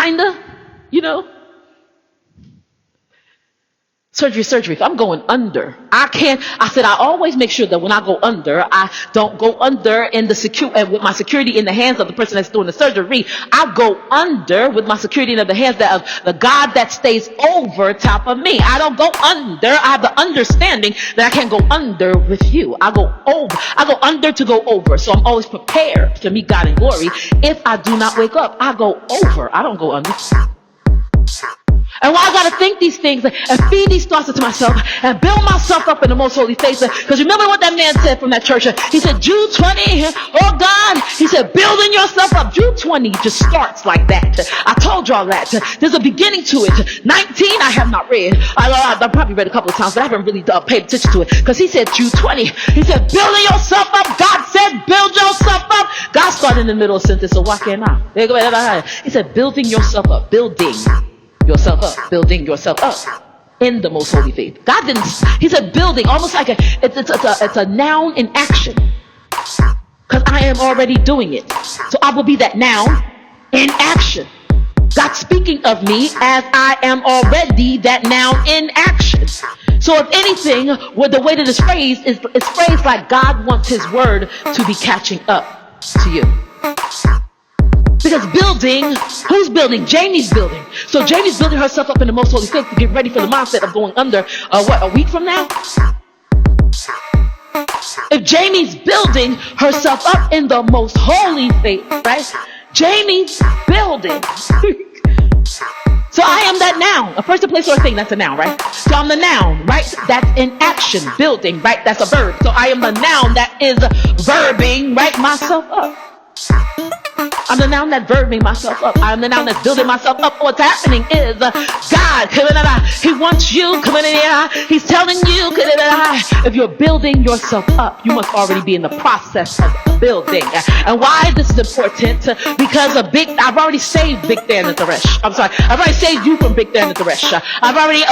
kinda, surgery. If I'm going under, I said I always make sure that when I go under, I don't go under with my security in the hands of the person that's doing the surgery. I go under with my security in the hands of the God that stays over top of me. I don't go under. I have the understanding that I can't go under with you. I go under to go over. So I'm always prepared to meet God in glory. If I do not wake up, I go over. I don't go under. And why I gotta think these things and feed these thoughts into myself and build myself up in the most holy faith. Because remember what that man said from that church? He said, Jude 20, oh God, he said, building yourself up. Jude 20 just starts like that. I told y'all that. There's a beginning to it. 19, I have not read. I've probably read a couple of times, but I haven't really paid attention to it. Because he said, Jude 20, he said, building yourself up. God said, build yourself up. God started in the middle of the sentence, so why can't I? He said, building yourself up. Building yourself up in the most holy faith. God didn't. He said building, almost like it's a noun in action, because I am already doing it, so I will be that noun in action. God speaking of me as I am already that noun in action. So if anything, with the way that it's phrased is phrased like God wants his word to be catching up to you. Because building, who's building? Jamie's building. So Jamie's building herself up in the most holy faith to get ready for the mindset of going under, a week from now? If Jamie's building herself up in the most holy faith, right? Jamie's building. So I am that noun. A person, place, or a thing, that's a noun, right? So I'm the noun, right? That's in action. Building, right? That's a verb. So I am the noun that is verbing, right, myself up. I'm the noun that verbing myself up. I'm the noun that's building myself up. What's happening is God, he wants you, he's telling you, if you're building yourself up, you must already be in the process of building. And why this is important? Because I've already saved Big Dan and Teresh. I'm sorry, I've already saved you from Big Dan and Teresh. I've already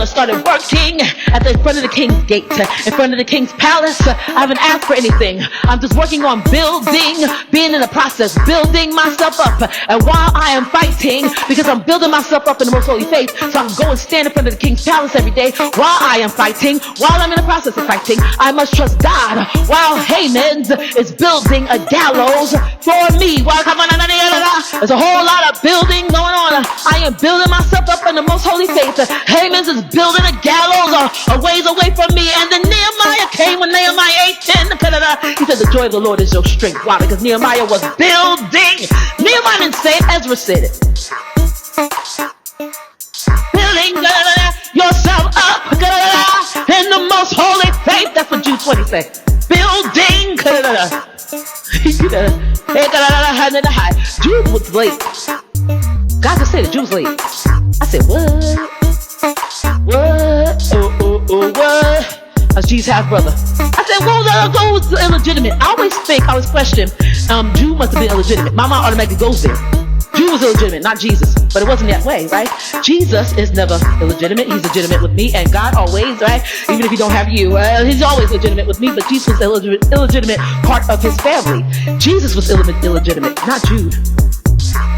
started working in front of the king's gate, in front of the king's palace. I haven't asked for anything. I'm just working on building, being in the process, building myself up. And while I am fighting, because I'm building myself up in the most holy faith, so I can go and stand in front of the king's palace every day, while I am fighting, while I'm in the process of fighting, I must trust God. While Haman is building a gallows for me, there's a whole lot of building going on. I am building myself up in the most holy faith. Haman is building a gallows a ways away from me. And then Nehemiah came when Nehemiah 8:10. He said, the joy of the Lord is your strength. Why? Because Nehemiah was building. Nehemiah didn't say it, Ezra said it. Building yourself up in the most holy faith. That's what Jude 20 say. Building. Jude was late. God just said it, Jude was late. I said, what? What? That's Jesus' half brother. I said, what was illegitimate? I always question, Jude must have been illegitimate. My mind automatically goes there. Jude was illegitimate, not Jesus. But it wasn't that way, right? Jesus is never illegitimate. He's legitimate with me, and God always, right? Even if he don't have you, he's always legitimate with me, but Jesus was the illegitimate part of his family. Jesus was illegitimate, not Jude.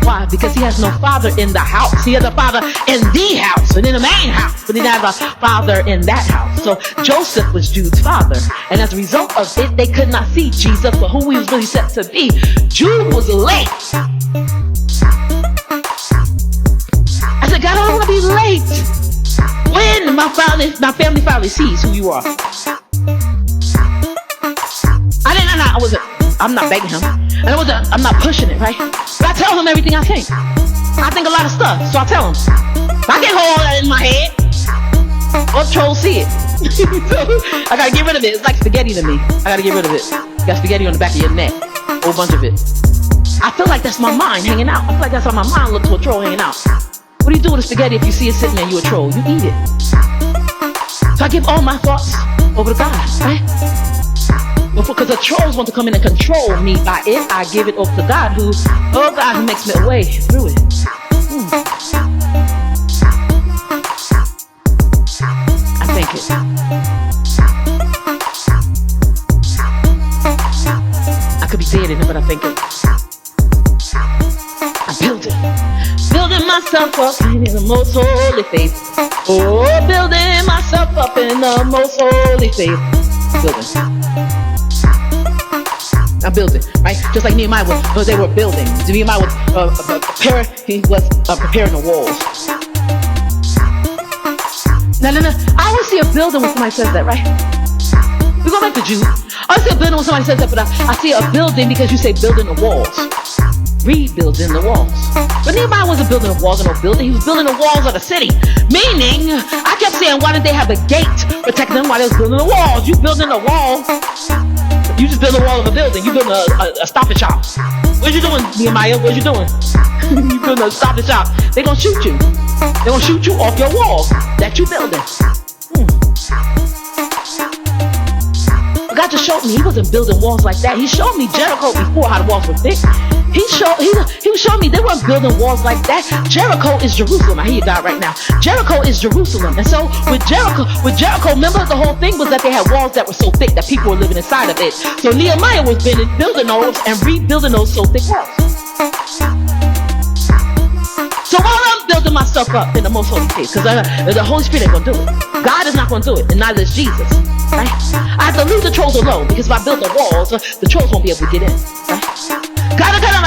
Why? Because he has no father in the house. He has a father in the house, and in the main house, but he didn't have a father in that house. So Joseph was Jude's father, and as a result of it, they could not see Jesus for who he was really set to be. Jude was late. I said, God, I don't want to be late when my family finally sees who you are. I'm not begging him, and I'm not pushing it, right? But I tell him everything I think. I think a lot of stuff, so I tell him. I can't hold all that in my head. Or trolls see it. So I gotta get rid of it. It's like spaghetti to me. I gotta get rid of it. You got spaghetti on the back of your neck. A whole bunch of it. I feel like that's my mind hanging out. I feel like that's how my mind looks to a troll hanging out. What do you do with a spaghetti if you see it sitting there and you a troll? You eat it. So I give all my thoughts over to God, right? Because the trolls want to come in and control me by it, I give it over to God who makes me a way through it. I think it. I could be dead in it, but I think it. I build it. Building myself up in the most holy faith. Oh, building myself up in the most holy faith. Building. I'm building, right? Just like Nehemiah was, they were building. Nehemiah was preparing the walls. No. I always see a building when somebody says that, right? We go back to Jude. I always see a building when somebody says that, but I see a building because you say building the walls. Rebuilding the walls. But Nehemiah wasn't building the walls of no building. He was building the walls of the city. Meaning, I kept saying, why didn't they have a gate protecting them while they was building the walls? You building a wall. You just build a wall of a building. You building a Stop and Shop. What you doing, Nehemiah? What you doing? You building a Stop and Shop. They gonna shoot you. They gonna shoot you off your wall that you building. God just showed me he wasn't building walls like that. He showed me Jericho before how the walls were thick. He was showing me they weren't building walls like that. Jericho is Jerusalem. I hear you, God, right now. Jericho is Jerusalem. And so with Jericho, remember the whole thing was that they had walls that were so thick that people were living inside of it. So Nehemiah was building those and rebuilding those so thick walls. So while I'm building myself up in the most holy faith, because the Holy Spirit ain't going to do it. God is not going to do it, and neither is Jesus. Right? I have to leave the trolls alone, because if I build the walls, the trolls won't be able to get in. Right?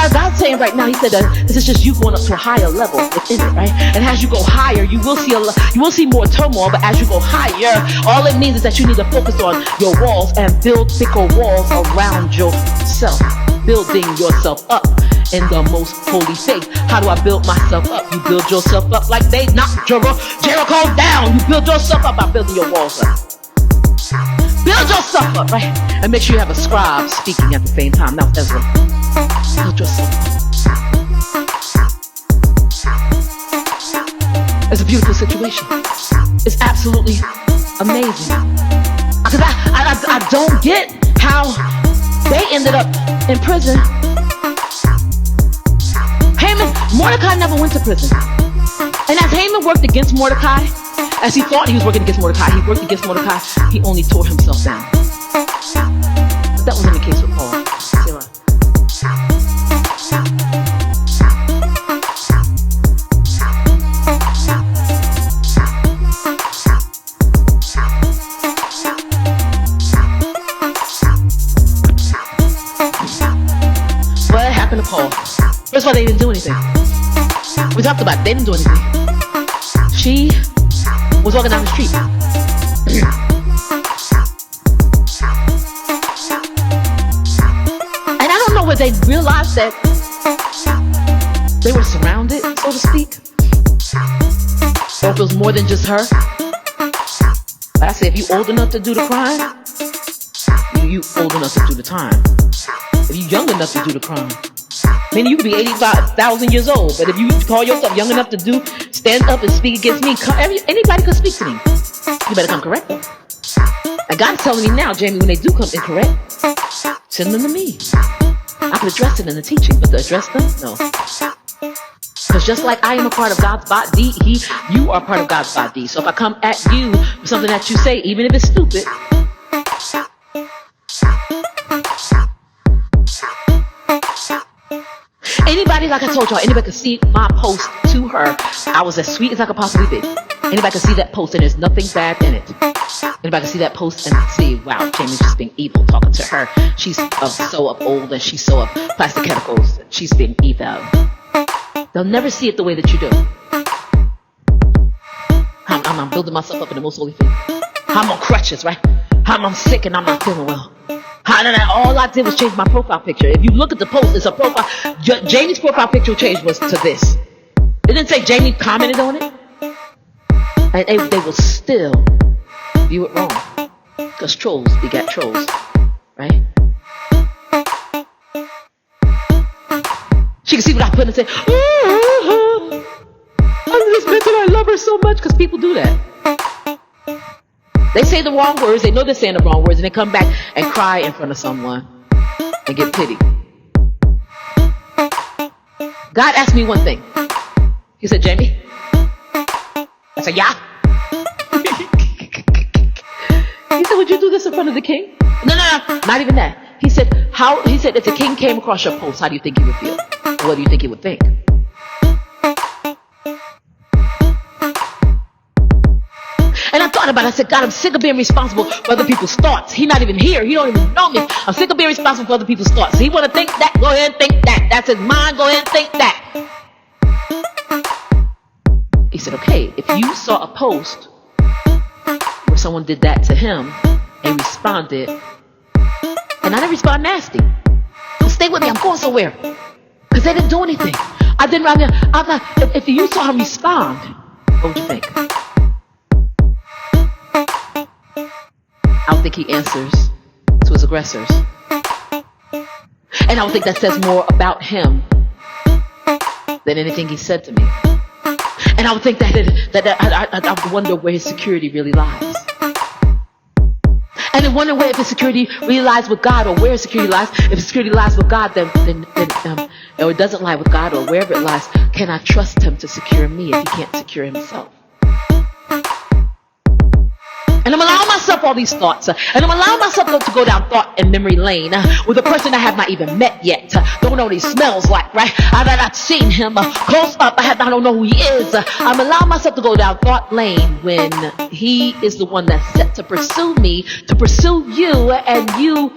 God's saying right now, he said that this is just you going up to a higher level within it, right? And as you go higher, you will see more turmoil, but as you go higher, all it means is that you need to focus on your walls and build thicker walls around yourself, building yourself up in the most holy faith. How do I build myself up? You build yourself up like they knocked Jericho down. You build yourself up by building your walls up. Build yourself up, right? And make sure you have a scribe speaking at the same time. Now, Ezra. Build yourself up. It's a beautiful situation. It's absolutely amazing. Because I don't get how they ended up in prison. Mordecai never went to prison. And as Haman worked against Mordecai, as he thought he was working against Mordecai, he worked against Mordecai, he only tore himself down. But that wasn't the case with Paul. What happened to Paul? First of all, they didn't do anything. We talked about it. They didn't do anything. She was walking down the street. And I don't know whether they realized that they were surrounded, so to speak. Or if it was more than just her. But I say, if you old enough to do the crime, you old enough to do the time. If you young enough to do the crime, meaning you could be 85,000 years old, but if you call yourself young enough to stand up and speak against me, anybody could speak to me. You better come correct them. And God's telling me now, Jamie, when they do come incorrect, send them to me. I could address it in the teaching, but to address them, no. Because just like I am a part of God's body, you are part of God's body. So if I come at you with something that you say, even if it's stupid, anybody, like I told y'all, anybody could see my post to her. I was as sweet as I could possibly be. Anybody could see that post and there's nothing bad in it. Anybody could see that post and see, wow, Jamie's just being evil talking to her. She's so old and she's so of plastic chemicals. She's being evil. They'll never see it the way that you do. I'm building myself up in the most holy faith. I'm on crutches, right? I'm sick and I'm not feeling well. All I did was change my profile picture. If you look at the post, it's a profile. Jamie's profile picture change was to this. It didn't say Jamie commented on it. And they will still view it wrong. Because trolls begat trolls. Right? She can see what I put and say, I'm just mental, I love her so much. Because people do that. They say the wrong words. They know they're saying the wrong words. And they come back and cry in front of someone and get pity. God asked me one thing. He said, Jamie? I said, yeah. He said, would you do this in front of the king? No, not even that. He said, if the king came across your post, how do you think he would feel? What do you think he would think? thought about it. I said, God, I'm sick of being responsible for other people's thoughts. He's not even here. He don't even know me. I'm sick of being responsible for other people's thoughts. He want to think that. Go ahead and think that. That's his mind. Go ahead and think that. He said, okay, if you saw a post where someone did that to him and responded, and I didn't respond nasty. Stay with me. I'm going somewhere. Because they didn't do anything. I didn't run there. I'm not, if you saw him respond, what would you think? I don't think he answers to his aggressors. And I don't think that says more about him than anything he said to me. And I would think that I wonder where his security really lies. And I wonder where if his security really lies with God, or where his security lies. If his security lies with God, then or it doesn't lie with God, or wherever it lies, can I trust him to secure me if he can't secure himself? And I'm allowing myself all these thoughts, and I'm allowing myself to go down thought and memory lane with a person I have not even met yet. Don't know what he smells like, right? I've not seen him close up. I don't know who he is. I'm allowing myself to go down thought lane when he is the one that's set to pursue me, to pursue you, and you